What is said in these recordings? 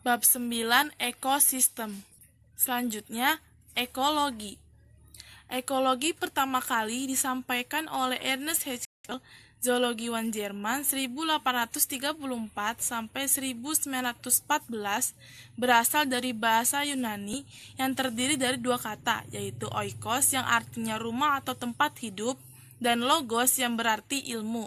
Bab 9 Ekosistem. Selanjutnya, ekologi. Ekologi pertama kali disampaikan oleh Ernest Haeckel, zoologiwan Jerman 1834 sampai 1914, berasal dari bahasa Yunani yang terdiri dari dua kata, yaitu oikos yang artinya rumah atau tempat hidup dan logos yang berarti ilmu.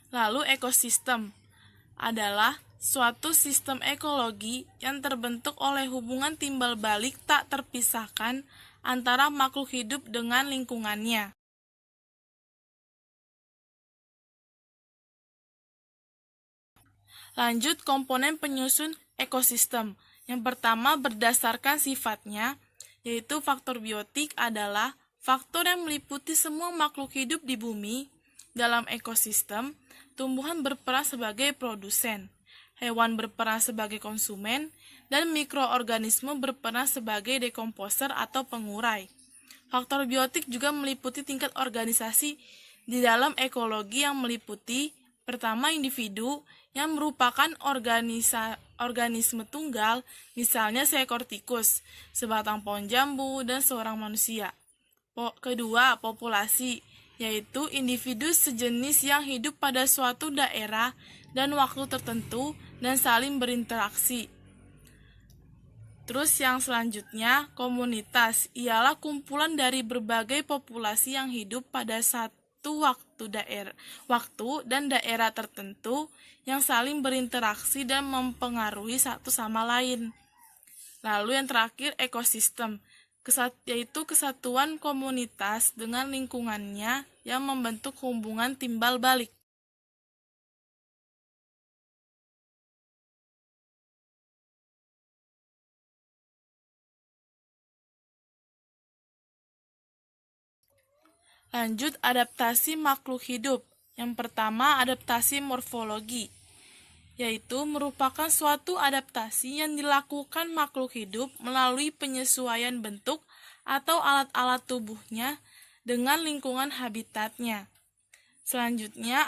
Lalu ekosistem adalah suatu sistem ekologi yang terbentuk oleh hubungan timbal balik tak terpisahkan antara makhluk hidup dengan lingkungannya. Lanjut komponen penyusun ekosistem. Yang pertama berdasarkan sifatnya, yaitu faktor biotik adalah faktor yang meliputi semua makhluk hidup di bumi. Dalam ekosistem, tumbuhan berperan sebagai produsen, hewan berperan sebagai konsumen, dan mikroorganisme berperan sebagai dekomposer atau pengurai. Faktor biotik juga meliputi tingkat organisasi di dalam ekologi yang meliputi pertama individu yang merupakan organisme tunggal, misalnya seekor tikus, sebatang pohon jambu, dan seorang manusia. Kedua, populasi, yaitu individu sejenis yang hidup pada suatu daerah dan waktu tertentu dan saling berinteraksi. Terus yang selanjutnya, komunitas, ialah kumpulan dari berbagai populasi yang hidup pada satu waktu dan daerah tertentu yang saling berinteraksi dan mempengaruhi satu sama lain. Lalu yang terakhir, ekosistem, yaitu kesatuan komunitas dengan lingkungannya yang membentuk hubungan timbal balik. Lanjut, adaptasi makhluk hidup. Yang pertama, adaptasi morfologi, yaitu merupakan suatu adaptasi yang dilakukan makhluk hidup melalui penyesuaian bentuk atau alat-alat tubuhnya dengan lingkungan habitatnya. Selanjutnya,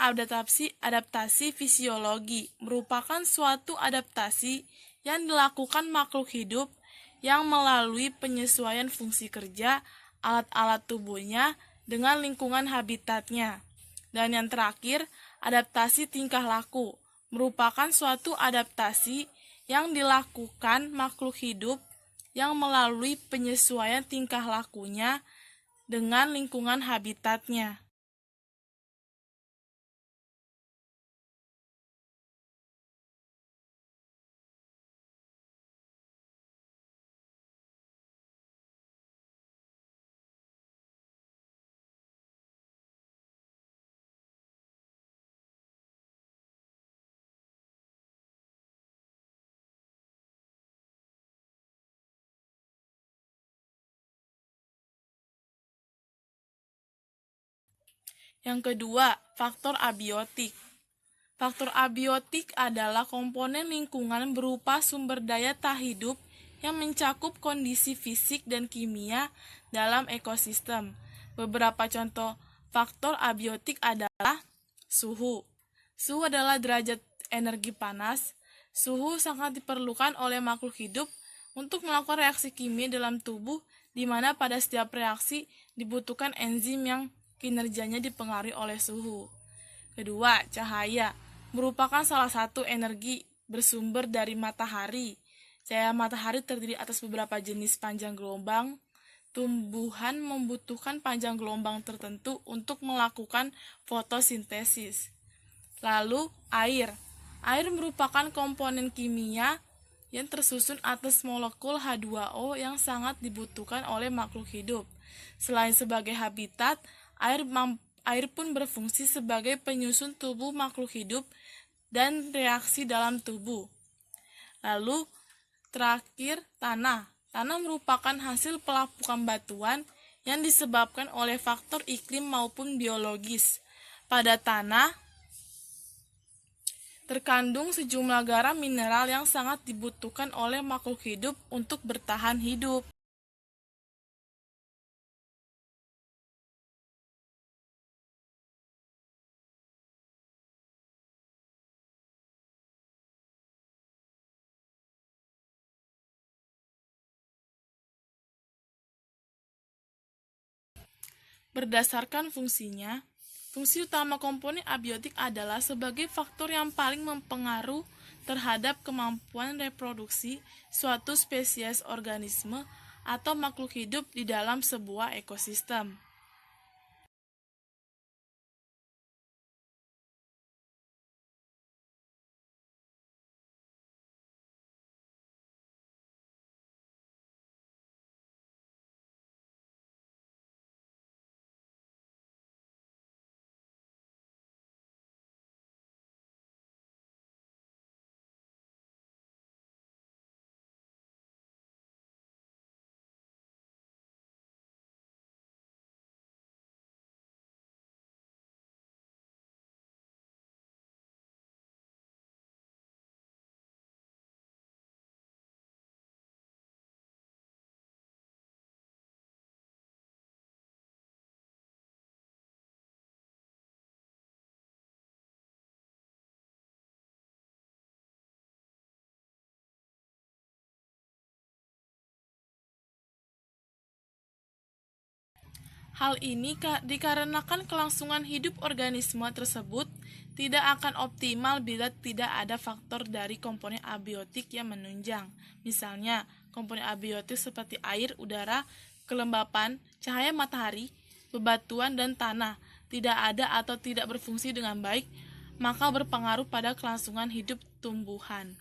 adaptasi fisiologi merupakan suatu adaptasi yang dilakukan makhluk hidup yang melalui penyesuaian fungsi kerja alat-alat tubuhnya dengan lingkungan habitatnya. Dan yang terakhir, adaptasi tingkah laku merupakan suatu adaptasi yang dilakukan makhluk hidup yang melalui penyesuaian tingkah lakunya dengan lingkungan habitatnya. Yang kedua, faktor abiotik. Faktor abiotik adalah komponen lingkungan berupa sumber daya tak hidup yang mencakup kondisi fisik dan kimia dalam ekosistem. Beberapa contoh faktor abiotik adalah suhu. Suhu adalah derajat energi panas. Suhu sangat diperlukan oleh makhluk hidup untuk melakukan reaksi kimia dalam tubuh, di mana pada setiap reaksi dibutuhkan enzim yang kinerjanya dipengaruhi oleh suhu. Kedua, cahaya merupakan salah satu energi bersumber dari matahari. Cahaya matahari terdiri atas beberapa jenis panjang gelombang. Tumbuhan membutuhkan panjang gelombang tertentu untuk melakukan fotosintesis. Lalu, air. Air merupakan komponen kimia yang tersusun atas molekul H2O yang sangat dibutuhkan oleh makhluk hidup. Selain sebagai habitat, air pun berfungsi sebagai penyusun tubuh makhluk hidup dan reaksi dalam tubuh. Lalu, terakhir, tanah. Tanah merupakan hasil pelapukan batuan yang disebabkan oleh faktor iklim maupun biologis. Pada tanah, terkandung sejumlah garam mineral yang sangat dibutuhkan oleh makhluk hidup untuk bertahan hidup. Berdasarkan fungsinya, fungsi utama komponen abiotik adalah sebagai faktor yang paling mempengaruhi terhadap kemampuan reproduksi suatu spesies organisme atau makhluk hidup di dalam sebuah ekosistem. Hal ini dikarenakan kelangsungan hidup organisme tersebut tidak akan optimal bila tidak ada faktor dari komponen abiotik yang menunjang. Misalnya, komponen abiotik seperti air, udara, kelembapan, cahaya matahari, bebatuan, dan tanah tidak ada atau tidak berfungsi dengan baik, maka berpengaruh pada kelangsungan hidup tumbuhan.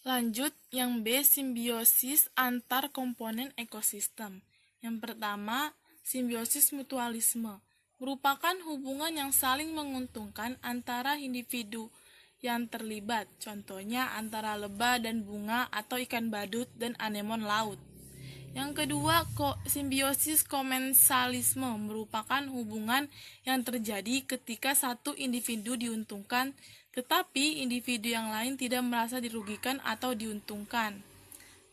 Lanjut, yang B, simbiosis antar komponen ekosistem. Yang pertama, simbiosis mutualisme merupakan hubungan yang saling menguntungkan antara individu yang terlibat, contohnya antara lebah dan bunga atau ikan badut dan anemon laut. Yang kedua, simbiosis komensalisme merupakan hubungan yang terjadi ketika satu individu diuntungkan, tetapi individu yang lain tidak merasa dirugikan atau diuntungkan.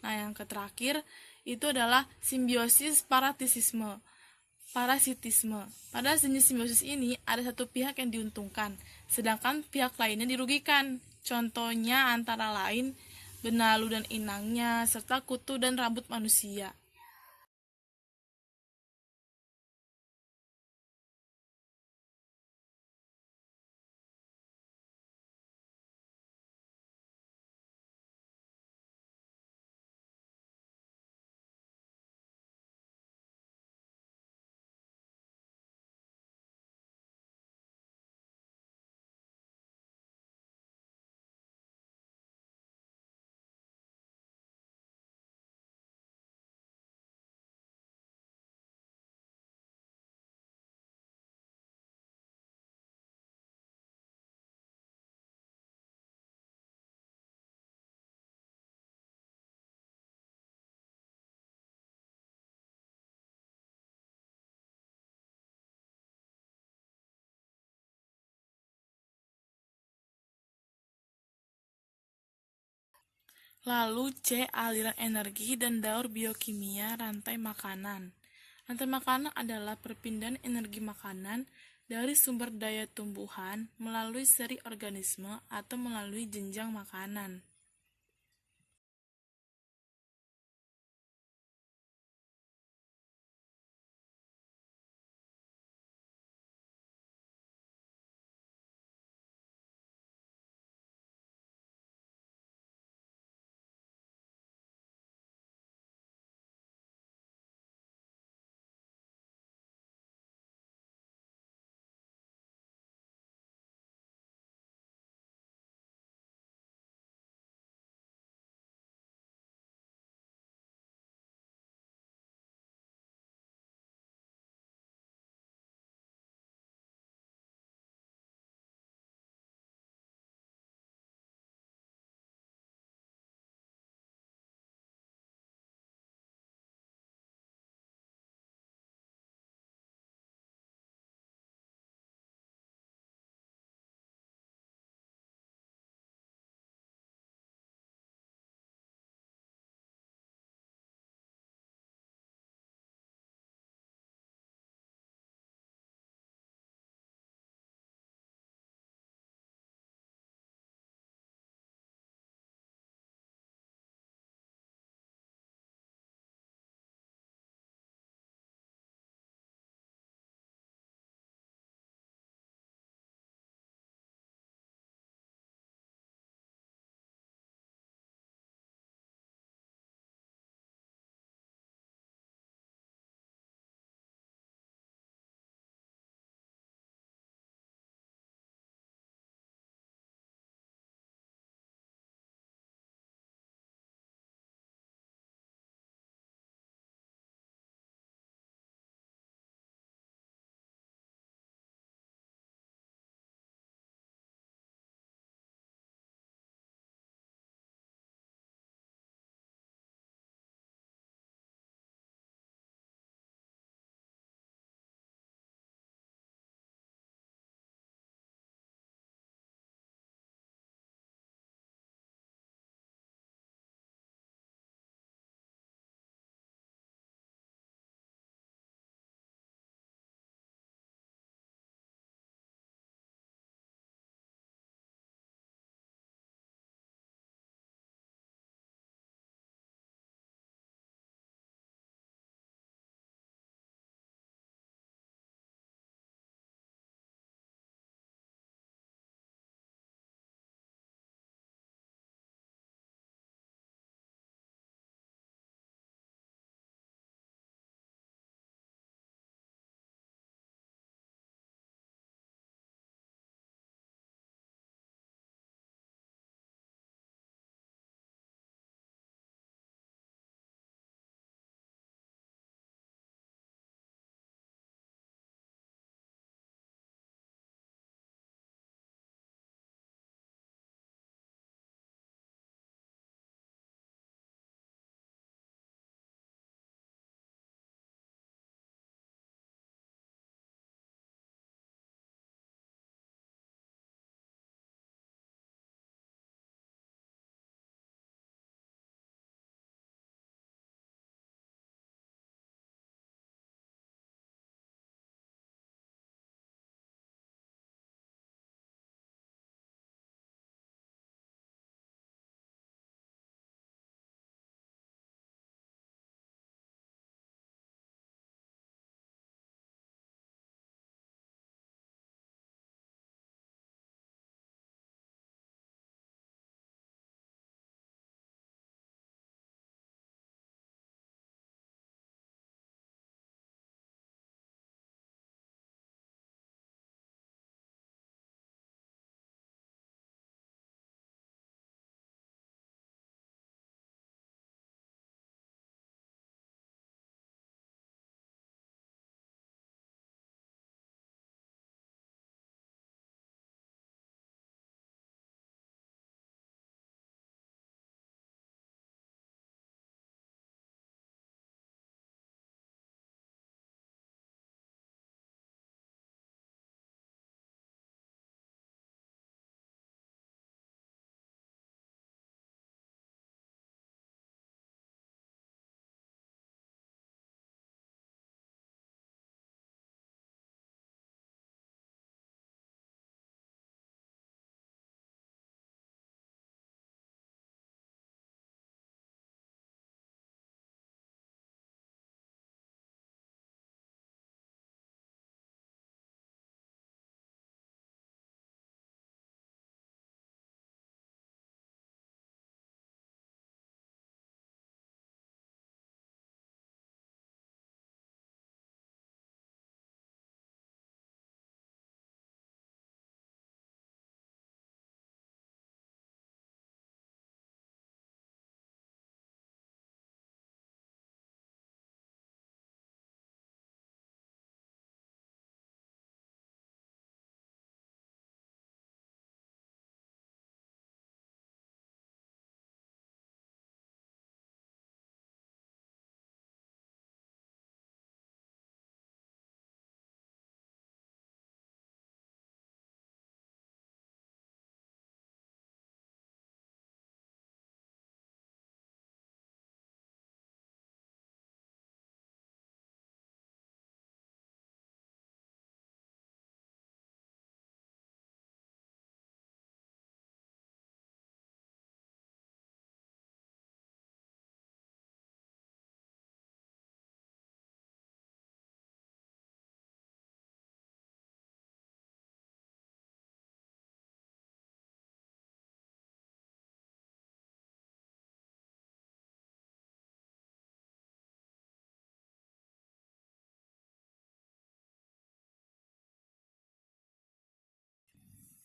Nah, yang terakhir itu adalah simbiosis parasitisme. Pada jenis simbiosis ini ada satu pihak yang diuntungkan, sedangkan pihak lainnya dirugikan. Contohnya antara lain benalu dan inangnya, serta kutu dan rambut manusia. Lalu C. Aliran energi dan daur biokimia rantai makanan. Rantai makanan adalah perpindahan energi makanan dari sumber daya tumbuhan melalui seri organisme atau melalui jenjang makanan.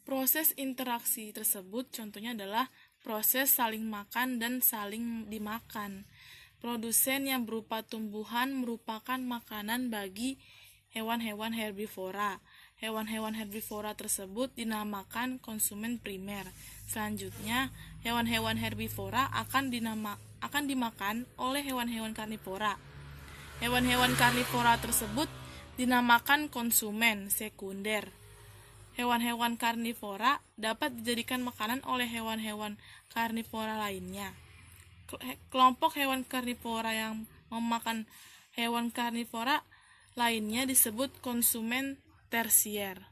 Proses interaksi tersebut contohnya adalah proses saling makan dan saling dimakan. Produsen yang berupa tumbuhan merupakan makanan bagi hewan-hewan herbivora. Hewan-hewan herbivora tersebut dinamakan konsumen primer. Selanjutnya, hewan-hewan herbivora akan dimakan oleh hewan-hewan karnivora. Hewan-hewan karnivora tersebut dinamakan konsumen sekunder. Hewan-hewan karnivora dapat dijadikan makanan oleh hewan-hewan karnivora lainnya. Kelompok hewan karnivora yang memakan hewan karnivora lainnya disebut konsumen tersier.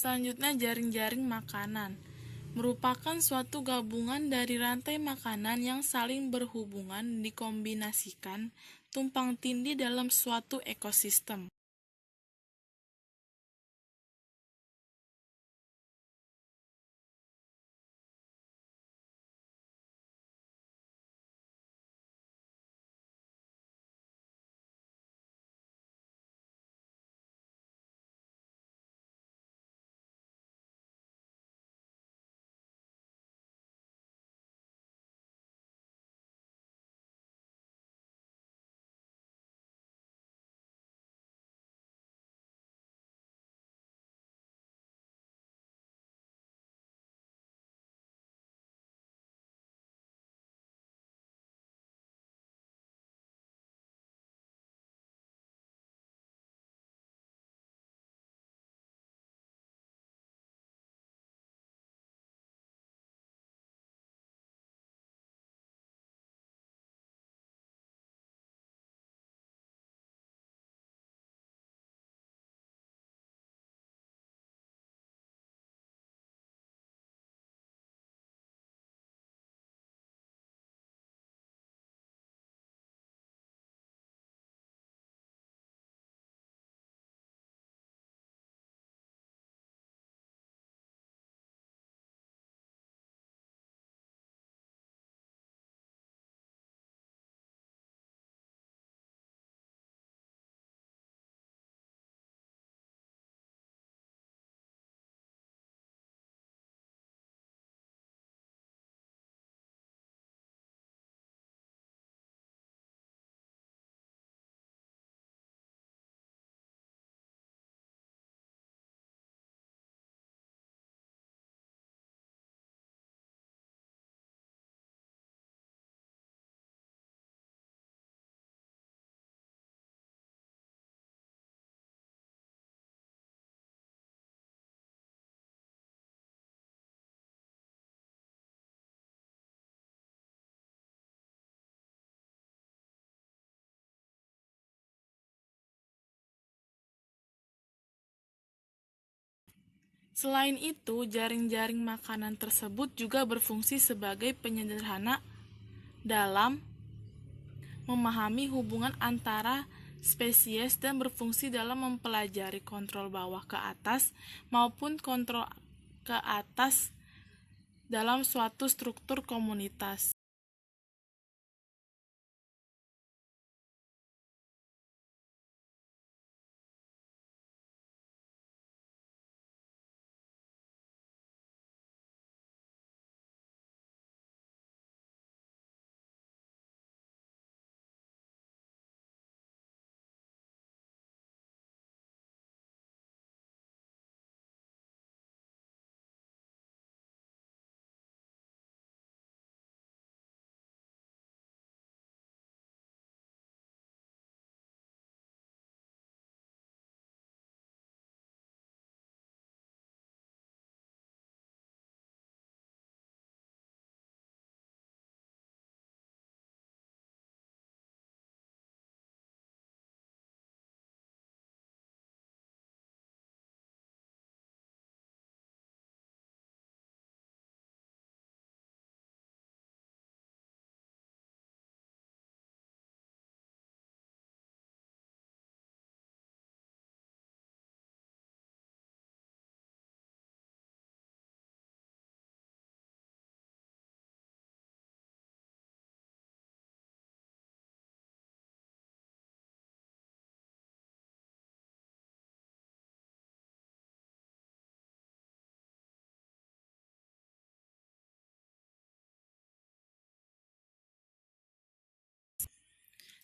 Selanjutnya, jaring-jaring makanan merupakan suatu gabungan dari rantai makanan yang saling berhubungan dikombinasikan tumpang tindih dalam suatu ekosistem. Selain itu, jaring-jaring makanan tersebut juga berfungsi sebagai penyederhana dalam memahami hubungan antara spesies dan berfungsi dalam mempelajari kontrol bawah ke atas maupun kontrol ke atas dalam suatu struktur komunitas.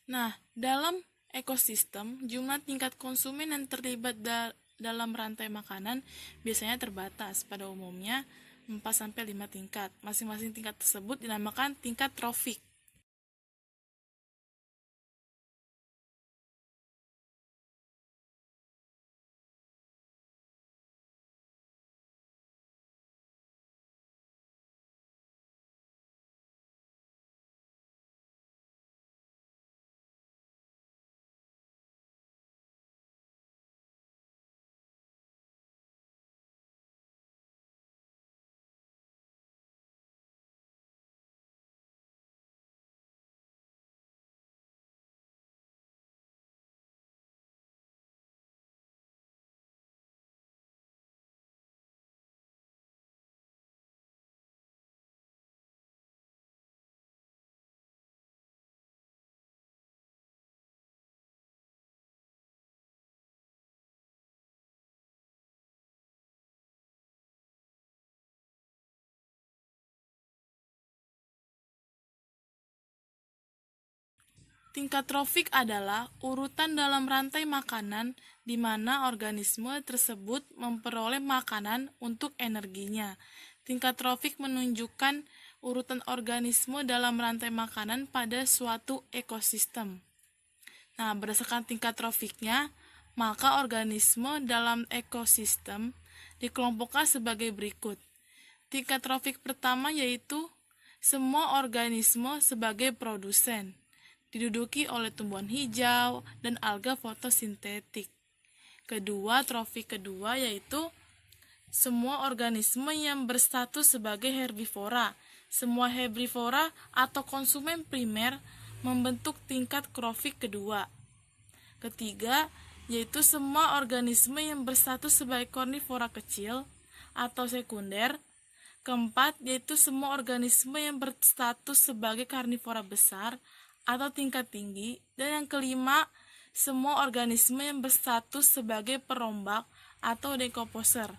Nah, dalam ekosistem, jumlah tingkat konsumen yang terlibat dalam rantai makanan biasanya terbatas. Pada umumnya 4-5 tingkat. Masing-masing tingkat tersebut dinamakan tingkat trofik. Tingkat trofik adalah urutan dalam rantai makanan di mana organisme tersebut memperoleh makanan untuk energinya. Tingkat trofik menunjukkan urutan organisme dalam rantai makanan pada suatu ekosistem. Nah, berdasarkan tingkat trofiknya, maka organisme dalam ekosistem dikelompokkan sebagai berikut. Tingkat trofik pertama yaitu semua organisme sebagai produsen, diduduki oleh tumbuhan hijau dan alga fotosintetik. Trofik kedua yaitu semua organisme yang berstatus sebagai herbivora. Semua herbivora atau konsumen primer membentuk tingkat trofik kedua. Ketiga, yaitu semua organisme yang berstatus sebagai karnivora kecil atau sekunder. Keempat, yaitu semua organisme yang berstatus sebagai karnivora besar atau tingkat tinggi. Dan yang kelima, semua organisme yang berstatus sebagai perombak atau decomposer.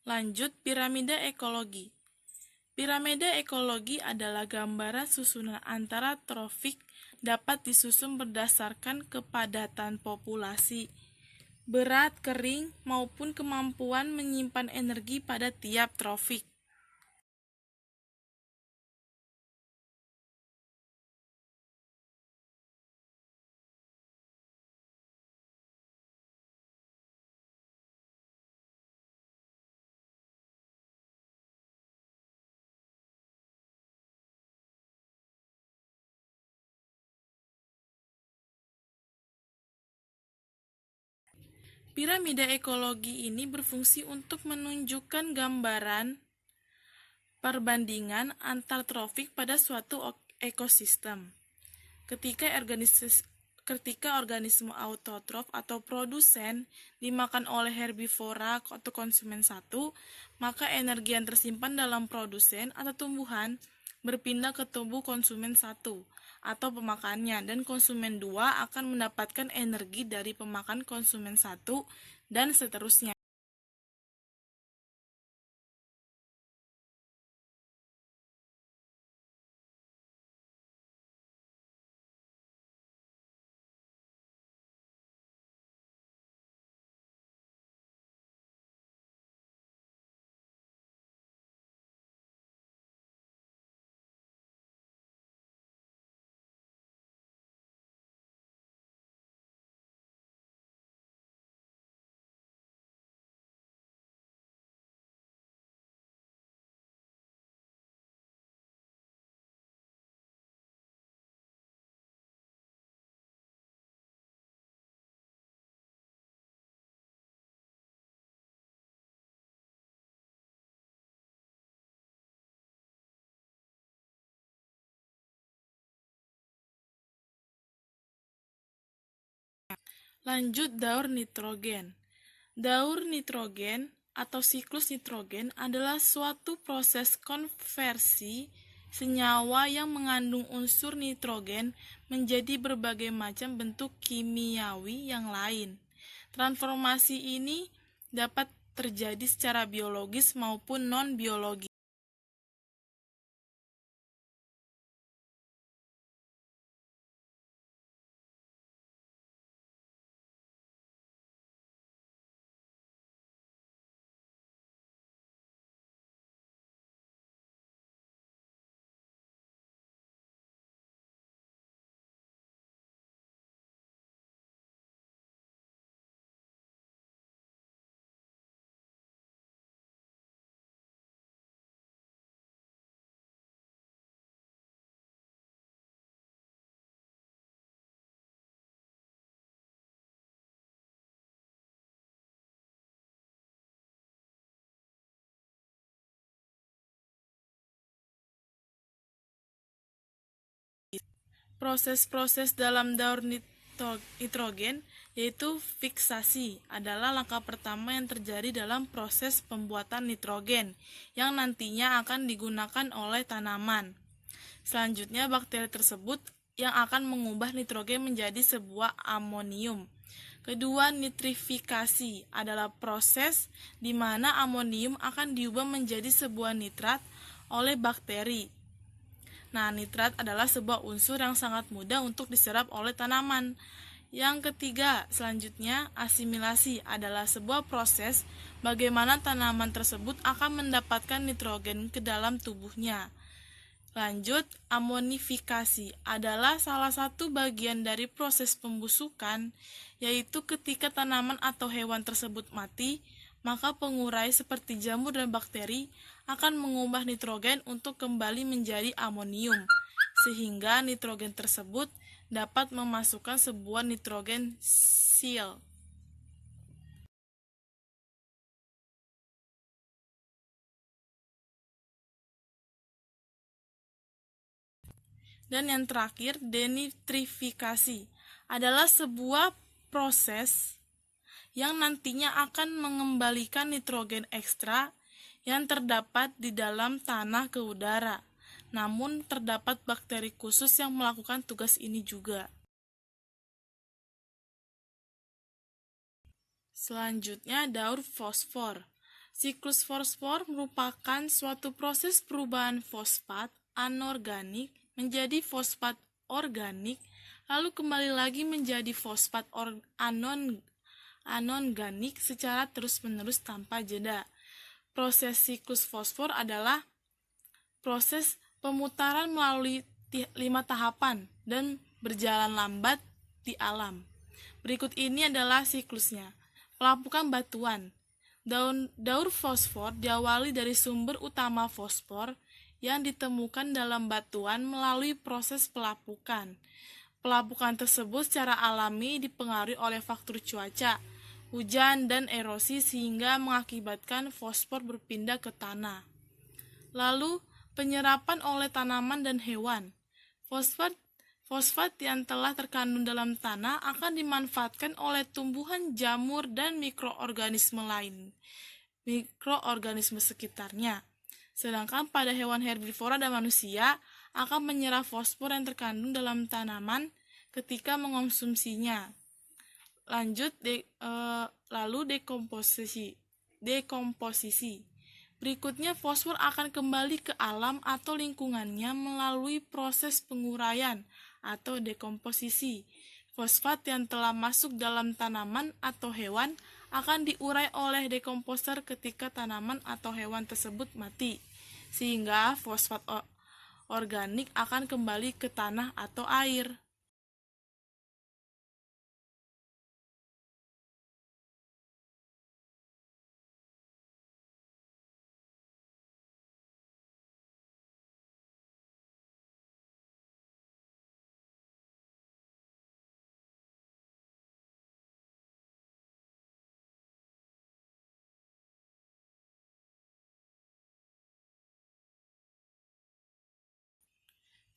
Lanjut, piramida ekologi. Piramida ekologi adalah gambaran susunan antara trofik dapat disusun berdasarkan kepadatan populasi, berat, kering, maupun kemampuan menyimpan energi pada tiap trofik. Piramida ekologi ini berfungsi untuk menunjukkan gambaran perbandingan antar trofik pada suatu ekosistem. Ketika organisme autotrof atau produsen dimakan oleh herbivora atau konsumen satu, maka energi yang tersimpan dalam produsen atau tumbuhan berpindah ke tubuh konsumen satu atau pemakannya, dan konsumen 2 akan mendapatkan energi dari pemakan konsumen 1 dan seterusnya. Lanjut, daur nitrogen. Daur nitrogen atau siklus nitrogen adalah suatu proses konversi senyawa yang mengandung unsur nitrogen menjadi berbagai macam bentuk kimiawi yang lain. Transformasi ini dapat terjadi secara biologis maupun non-biologis. Proses-proses dalam daur nitrogen, yaitu fiksasi, adalah langkah pertama yang terjadi dalam proses pembuatan nitrogen yang nantinya akan digunakan oleh tanaman. Selanjutnya, bakteri tersebut yang akan mengubah nitrogen menjadi sebuah amonium. Kedua, nitrifikasi adalah proses di mana amonium akan diubah menjadi sebuah nitrat oleh bakteri. Nah, nitrat adalah sebuah unsur yang sangat mudah untuk diserap oleh tanaman. Yang ketiga, selanjutnya, asimilasi adalah sebuah proses bagaimana tanaman tersebut akan mendapatkan nitrogen ke dalam tubuhnya. Lanjut, amonifikasi adalah salah satu bagian dari proses pembusukan, yaitu ketika tanaman atau hewan tersebut mati, maka pengurai seperti jamur dan bakteri akan mengubah nitrogen untuk kembali menjadi amonium, sehingga nitrogen tersebut dapat memasukkan sebuah nitrogen seal. Dan yang terakhir, denitrifikasi adalah sebuah proses yang nantinya akan mengembalikan nitrogen ekstra yang terdapat di dalam tanah ke udara. Namun, terdapat bakteri khusus yang melakukan tugas ini juga. Selanjutnya, daur fosfor. Siklus fosfor merupakan suatu proses perubahan fosfat anorganik menjadi fosfat organik, lalu kembali lagi menjadi fosfat anorganik secara terus-menerus tanpa jeda. Proses siklus fosfor adalah proses pemutaran melalui 5 tahapan dan berjalan lambat di alam. Berikut ini adalah siklusnya. Pelapukan batuan. Daur fosfor diawali dari sumber utama fosfor yang ditemukan dalam batuan melalui proses pelapukan. Pelapukan tersebut secara alami dipengaruhi oleh faktor cuaca, hujan, dan erosi sehingga mengakibatkan fosfor berpindah ke tanah. Lalu, penyerapan oleh tanaman dan hewan. Fosfat yang telah terkandung dalam tanah akan dimanfaatkan oleh tumbuhan, jamur, dan mikroorganisme sekitarnya. Sedangkan pada hewan herbivora dan manusia akan menyerap fosfor yang terkandung dalam tanaman ketika mengonsumsinya. Lalu dekomposisi. Berikutnya, fosfor akan kembali ke alam atau lingkungannya melalui proses penguraian atau dekomposisi. Fosfat yang telah masuk dalam tanaman atau hewan akan diurai oleh dekomposer ketika tanaman atau hewan tersebut mati, sehingga fosfat organik akan kembali ke tanah atau air.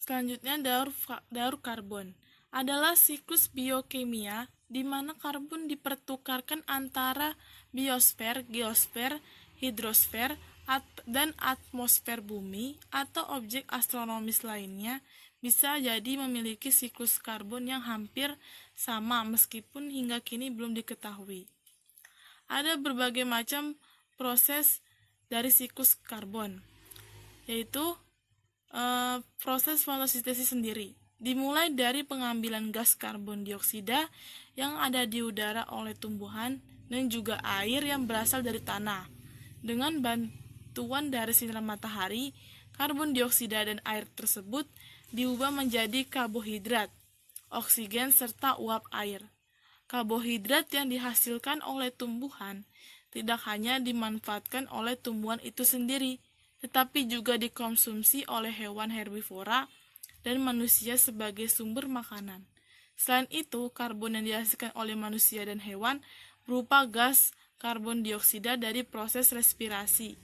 Selanjutnya, daur karbon adalah siklus biokimia di mana karbon dipertukarkan antara biosfer, geosfer, hidrosfer, dan atmosfer bumi atau objek astronomis lainnya bisa jadi memiliki siklus karbon yang hampir sama meskipun hingga kini belum diketahui. Ada berbagai macam proses dari siklus karbon, yaitu proses fotosintesis sendiri. Dimulai dari pengambilan gas karbon dioksida yang ada di udara oleh tumbuhan dan juga air yang berasal dari tanah. Dengan bantuan dari sinar matahari, karbon dioksida dan air tersebut diubah menjadi karbohidrat, oksigen, serta uap air. Karbohidrat yang dihasilkan oleh tumbuhan tidak hanya dimanfaatkan oleh tumbuhan itu sendiri, tetapi juga dikonsumsi oleh hewan herbivora dan manusia sebagai sumber makanan. Selain itu, karbon yang dihasilkan oleh manusia dan hewan berupa gas karbon dioksida dari proses respirasi,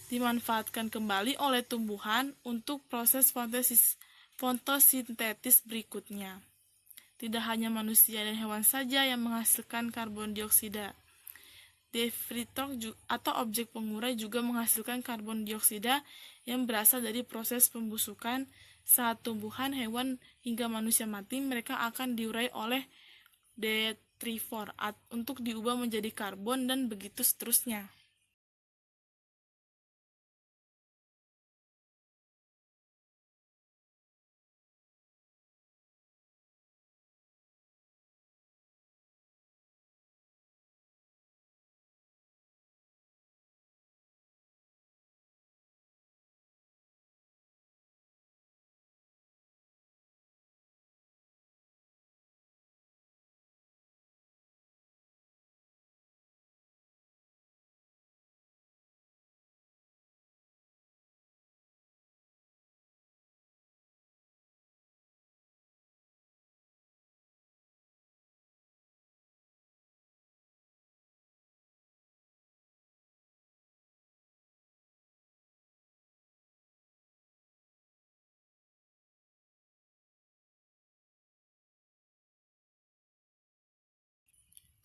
dimanfaatkan kembali oleh tumbuhan untuk proses fotosintetis berikutnya. Tidak hanya manusia dan hewan saja yang menghasilkan karbon dioksida. Detritus atau objek pengurai juga menghasilkan karbon dioksida yang berasal dari proses pembusukan. Saat tumbuhan, hewan, hingga manusia mati, mereka akan diurai oleh detritus untuk diubah menjadi karbon dan begitu seterusnya.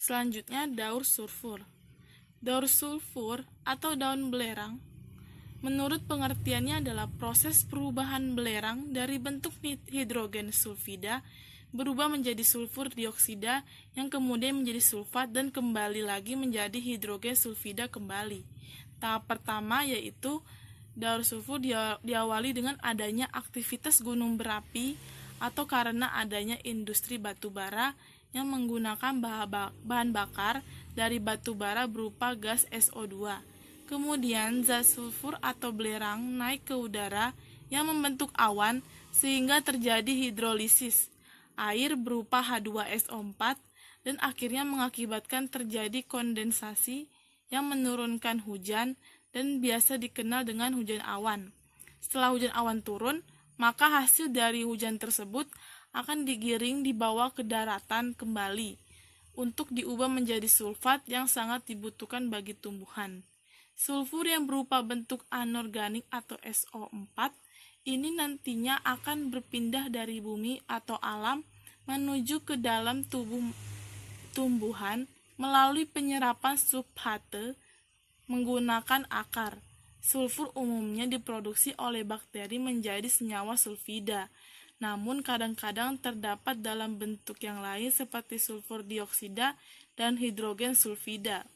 Selanjutnya, daur sulfur. Daur sulfur atau daun belerang, menurut pengertiannya adalah proses perubahan belerang dari bentuk hidrogen sulfida berubah menjadi sulfur dioksida yang kemudian menjadi sulfat dan kembali lagi menjadi hidrogen sulfida kembali. Tahap pertama yaitu daur sulfur diawali dengan adanya aktivitas gunung berapi atau karena adanya industri batu bara yang menggunakan bahan bakar dari batu bara berupa gas SO2. Kemudian zat sulfur atau belerang naik ke udara yang membentuk awan sehingga terjadi hidrolisis. Air berupa H2SO4 dan akhirnya mengakibatkan terjadi kondensasi yang menurunkan hujan dan biasa dikenal dengan hujan awan. Setelah hujan awan turun, maka hasil dari hujan tersebut akan digiring dibawa ke daratan kembali untuk diubah menjadi sulfat yang sangat dibutuhkan bagi tumbuhan. Sulfur yang berupa bentuk anorganik atau SO4 ini nantinya akan berpindah dari bumi atau alam menuju ke dalam tubuh tumbuhan melalui penyerapan substrate menggunakan akar. Sulfur umumnya diproduksi oleh bakteri menjadi senyawa sulfida. Namun kadang-kadang terdapat dalam bentuk yang lain seperti sulfur dioksida dan hidrogen sulfida.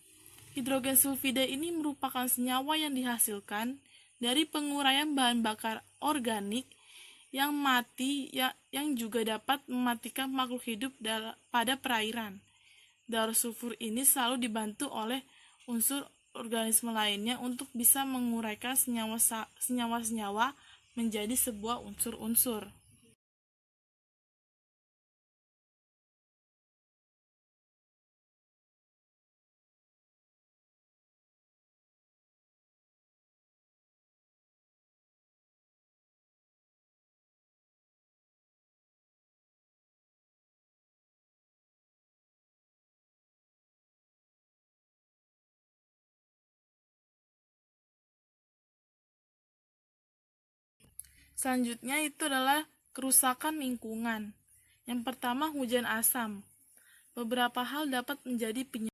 Hidrogen sulfida ini merupakan senyawa yang dihasilkan dari penguraian bahan bakar organik yang mati yang juga dapat mematikan makhluk hidup pada perairan. Daur sulfur ini selalu dibantu oleh unsur organisme lainnya untuk bisa menguraikan senyawa-senyawa menjadi sebuah unsur-unsur. Selanjutnya itu adalah kerusakan lingkungan. Yang pertama, hujan asam. Beberapa hal dapat menjadi penyebab